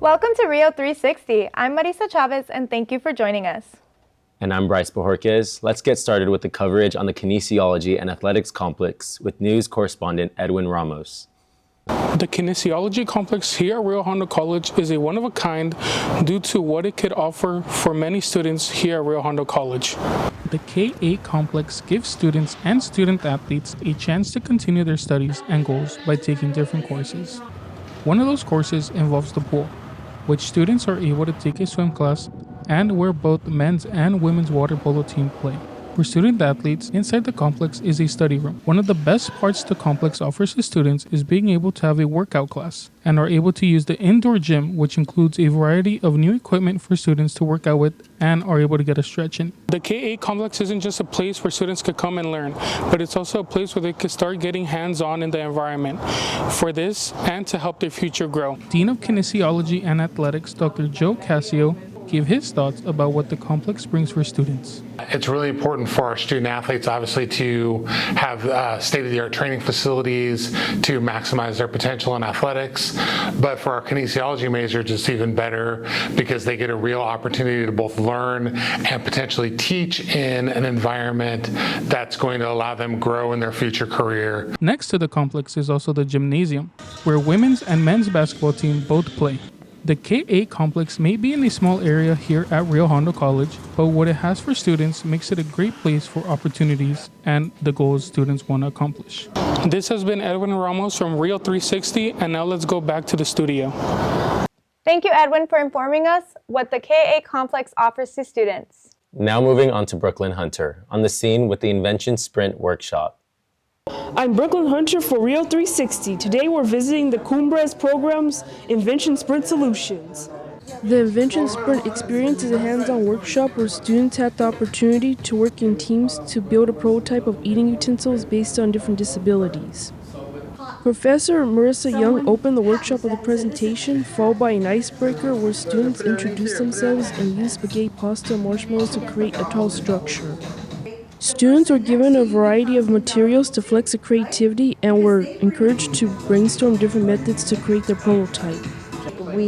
Welcome to Rio 360. I'm Marisa Chavez, and thank you for joining us. And I'm Bryce Bojorquez. Let's get started with the coverage on the Kinesiology and Athletics Complex with news correspondent Edwin Ramos. The Kinesiology Complex here at Rio Hondo College is a one-of-a-kind due to what it could offer for many students here at Rio Hondo College. The K8 complex gives students and student athletes a chance to continue their studies and goals by taking different courses. One of those courses involves the pool, which students are able to take a swim class and where both men's and women's water polo team play. For student athletes, inside the complex is a study room. One of the best parts the complex offers to students is being able to have a workout class and are able to use the indoor gym, which includes a variety of new equipment for students to work out with and are able to get a stretch in. The K8 complex isn't just a place where students could come and learn, but it's also a place where they could start getting hands-on in the environment for this and to help their future grow. Dean of Kinesiology and Athletics, Dr. Joe Cascio, gave his thoughts about what the complex brings for students. It's really important for our student athletes, obviously, to have state-of-the-art training facilities to maximize their potential in athletics. But for our kinesiology majors, it's even better because they get a real opportunity to both learn and potentially teach in an environment that's going to allow them grow in their future career. Next to the complex is also the gymnasium, where women's and men's basketball team both play. The K8 complex may be in a small area here at Rio Hondo College, but what it has for students makes it a great place for opportunities and the goals students want to accomplish. This has been Edwin Ramos from Rio 360, and now let's go back to the studio. Thank you, Edwin, for informing us what the K8 complex offers to students. Now moving on to Brooklyn Hunter, on the scene with the Invention Sprint workshop. I'm Brooklyn Hunter for Rio 360. Today we're visiting the Cumbres program's Invention Sprint Solutions. The Invention Sprint experience is a hands-on workshop where students have the opportunity to work in teams to build a prototype of eating utensils based on different disabilities. Professor Marissa Young opened the workshop with a presentation, followed by an icebreaker where students introduce themselves and use spaghetti pasta and marshmallows to create a tall structure. Students were given a variety of materials to flex their creativity and were encouraged to brainstorm different methods to create their prototype. We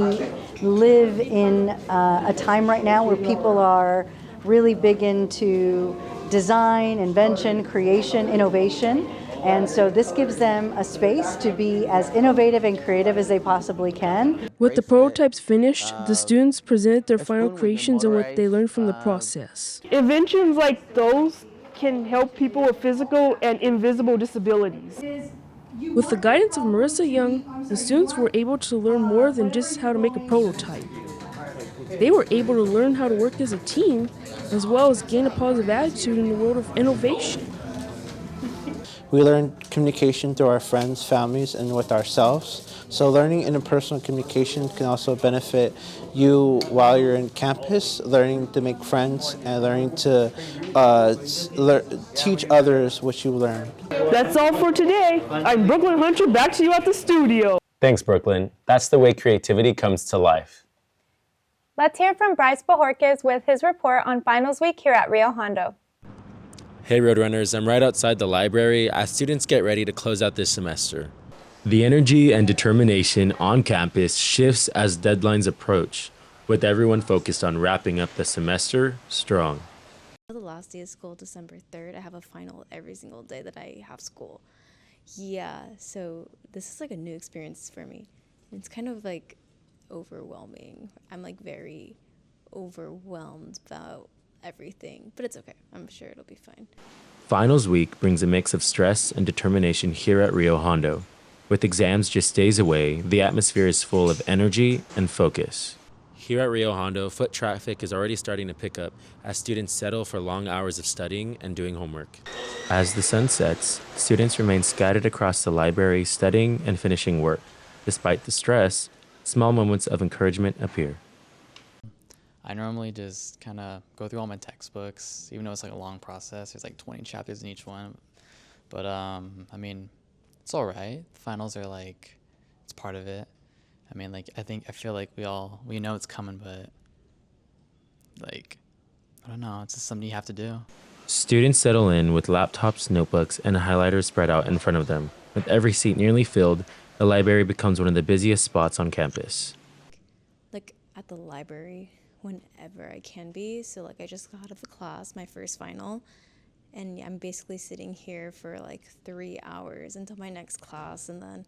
live in a time right now where people are really big into design, invention, creation, innovation, and so this gives them a space to be as innovative and creative as they possibly can. With the prototypes finished, the students presented their final creations and what they learned from the process. Inventions like those can help people with physical and invisible disabilities. With the guidance of Marissa Young, the students were able to learn more than just how to make a prototype. They were able to learn how to work as a team, as well as gain a positive attitude in the world of innovation. We learn communication through our friends, families, and with ourselves. So learning interpersonal communication can also benefit you while you're in campus, learning to make friends and learning to teach others what you learned. That's all for today. I'm Brooklyn Hunter, back to you at the studio. Thanks, Brooklyn. That's the way creativity comes to life. Let's hear from Bryce Bojorquez with his report on finals week here at Rio Hondo. Hey Roadrunners, I'm right outside the library as students get ready to close out this semester. The energy and determination on campus shifts as deadlines approach, with everyone focused on wrapping up the semester strong. The last day of school, December 3rd, I have a final every single day that I have school. Yeah, so this is like a new experience for me. It's kind of like overwhelming. I'm like very overwhelmed about everything, but it's okay. I'm sure it'll be fine. Finals week brings a mix of stress and determination here at Rio Hondo. With exams just days away, the atmosphere is full of energy and focus. Here at Rio Hondo, foot traffic is already starting to pick up as students settle for long hours of studying and doing homework. As the sun sets, students remain scattered across the library studying and finishing work. Despite the stress, small moments of encouragement appear. I normally just kind of go through all my textbooks, even though it's like a long process. There's like 20 chapters in each one. But I mean, it's all right. Finals are like, it's part of it. I mean, like, I feel like we know it's coming, but like, I don't know, it's just something you have to do. Students settle in with laptops, notebooks, and highlighters spread out in front of them. With every seat nearly filled, the library becomes one of the busiest spots on campus. at the library whenever I can be. So like I just got out of the class, my first final, and I'm basically sitting here for like 3 hours until my next class, and then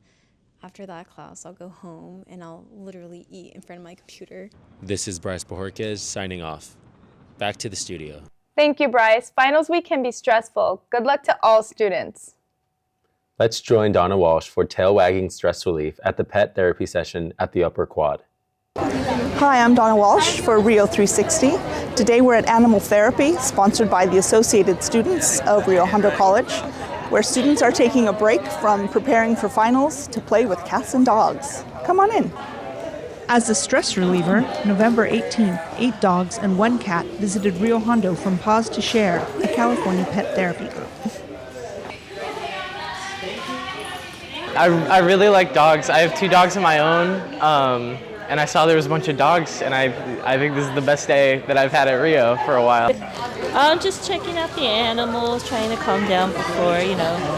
after that class I'll go home and I'll literally eat in front of my computer. This is Bryce Bojorquez signing off. Back to the studio. Thank you, Bryce. Finals week can be stressful. Good luck to all students. Let's join Donna Walsh for tail wagging stress relief at the pet therapy session at the Upper Quad. Hi, I'm Donna Walsh for Rio 360. Today we're at Animal Therapy, sponsored by the Associated Students of Rio Hondo College, where students are taking a break from preparing for finals to play with cats and dogs. Come on in. As a stress reliever, November 18th, 8 dogs and 1 cat visited Rio Hondo from Paws to Share, a California pet therapy group. I really like dogs. I have 2 dogs of my own, and I saw there was a bunch of dogs, and I think this is the best day that I've had at Rio for a while. Just checking out the animals, trying to calm down before,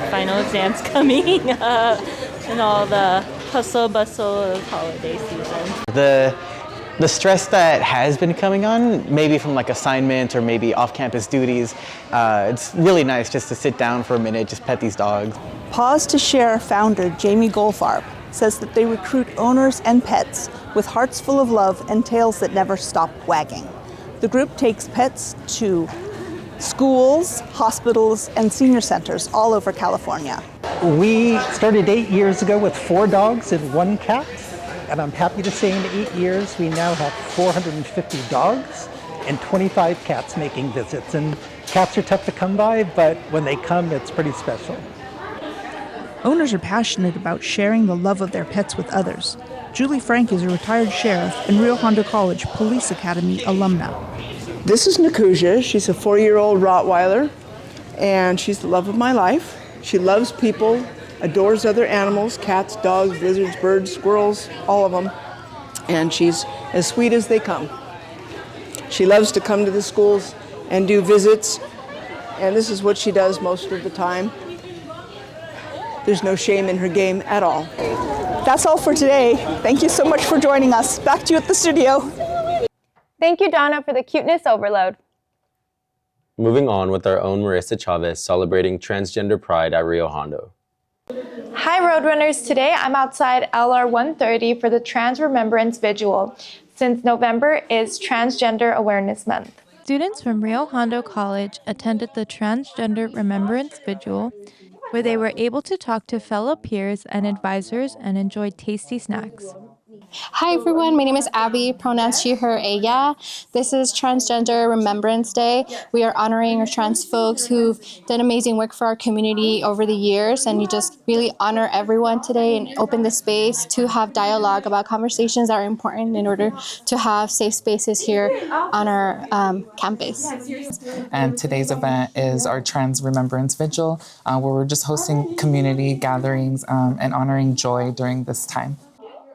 final exams coming up and all the hustle bustle of holiday season. The stress that has been coming on, maybe from like assignment or maybe off-campus duties, it's really nice just to sit down for a minute, just pet these dogs. Paws to Share founder Jamie Goldfarb says that they recruit owners and pets with hearts full of love and tails that never stop wagging. The group takes pets to schools, hospitals, and senior centers all over California. We started 8 years ago with 4 dogs and 1 cat, and I'm happy to say in 8 years we now have 450 dogs and 25 cats making visits. And cats are tough to come by, but when they come, it's pretty special. Owners are passionate about sharing the love of their pets with others. Julie Frank is a retired sheriff and Rio Hondo College Police Academy alumna. This is Nakuja. She's a 4-year-old Rottweiler, and she's the love of my life. She loves people, adores other animals, cats, dogs, lizards, birds, squirrels, all of them. And she's as sweet as they come. She loves to come to the schools and do visits, and this is what she does most of the time. There's no shame in her game at all. That's all for today. Thank you so much for joining us. Back to you at the studio. Thank you, Donna, for the cuteness overload. Moving on with our own Marissa Chavez celebrating transgender pride at Rio Hondo. Hi, Roadrunners. Today I'm outside LR 130 for the Trans Remembrance Vigil, since November is Transgender Awareness Month. Students from Rio Hondo College attended the Transgender Remembrance Vigil, where they were able to talk to fellow peers and advisors and enjoy tasty snacks. Hi everyone, my name is Abby, pronouns she, her, ella. This is Transgender Remembrance Day. We are honoring our trans folks who've done amazing work for our community over the years, and we just really honor everyone today and open the space to have dialogue about conversations that are important in order to have safe spaces here on our campus. And today's event is our Trans Remembrance Vigil, where we're just hosting community gatherings and honoring joy during this time.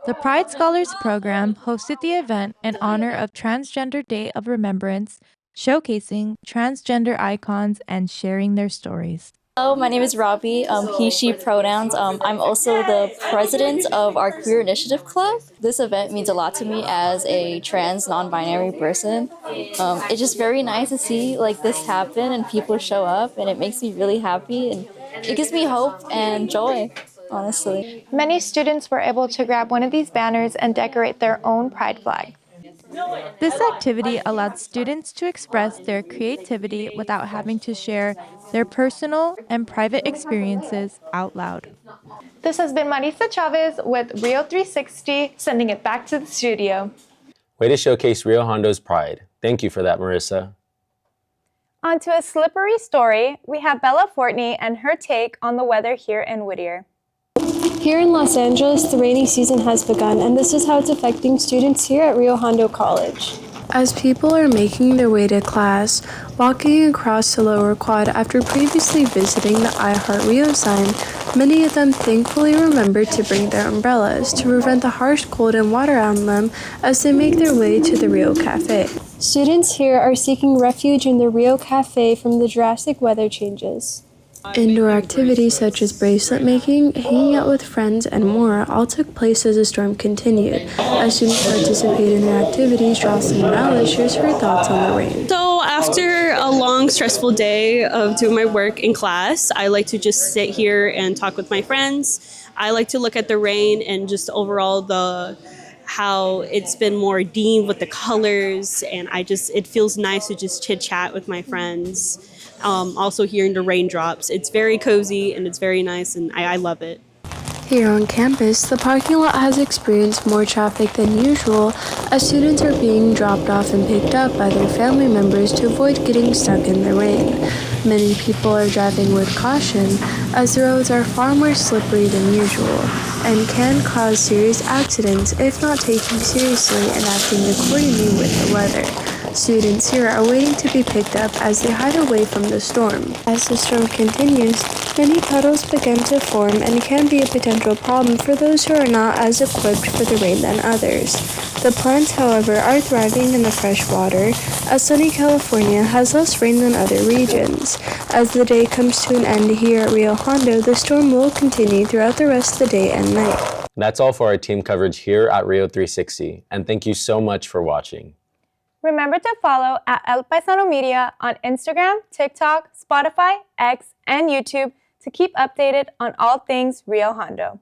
The Pride Scholars Program hosted the event in honor of Transgender Day of Remembrance, showcasing transgender icons and sharing their stories. Hello, my name is Robbie, he, she pronouns. I'm also the president of our Queer Initiative Club. This event means a lot to me as a trans, non-binary person. It's just very nice to see like this happen and people show up, and it makes me really happy, and it gives me hope and joy. Honestly. Many students were able to grab one of these banners and decorate their own pride flag. This activity allowed students to express their creativity without having to share their personal and private experiences out loud. This has been Marissa Chavez with Rio 360, sending it back to the studio. Way to showcase Rio Hondo's pride. Thank you for that, Marissa. On to a slippery story, we have Bella Fortney and her take on the weather here in Whittier. Here in Los Angeles, the rainy season has begun, and this is how it's affecting students here at Rio Hondo College. As people are making their way to class, walking across the lower quad after previously visiting the iHeart Rio sign, many of them thankfully remembered to bring their umbrellas to prevent the harsh cold and water on them as they make their way to the Rio Cafe. Students here are seeking refuge in the Rio Cafe from the drastic weather changes. Indoor activities such as bracelet making, hanging out with friends, and more all took place as the storm continued. As students participated in their activities, Jocelyn Morales shares her thoughts on the rain. So after a long, stressful day of doing my work in class, I like to just sit here and talk with my friends. I like to look at the rain and just overall how it's been more redeemed with the colors, and it feels nice to just chit chat with my friends. Also hearing the raindrops. It's very cozy and it's very nice, and I love it. Here on campus, the parking lot has experienced more traffic than usual as students are being dropped off and picked up by their family members to avoid getting stuck in the rain. Many people are driving with caution as the roads are far more slippery than usual and can cause serious accidents if not taken seriously and acting accordingly with the weather. Students here are waiting to be picked up as they hide away from the storm. As the storm continues, many puddles begin to form and can be a potential problem for those who are not as equipped for the rain than others. The plants, however, are thriving in the fresh water, as sunny California has less rain than other regions. As the day comes to an end here at Rio Hondo, the storm will continue throughout the rest of the day and night. That's all for our team coverage here at Rio 360, and thank you so much for watching. Remember to follow at El Paisano Media on Instagram, TikTok, Spotify, X, and YouTube to keep updated on all things Rio Hondo.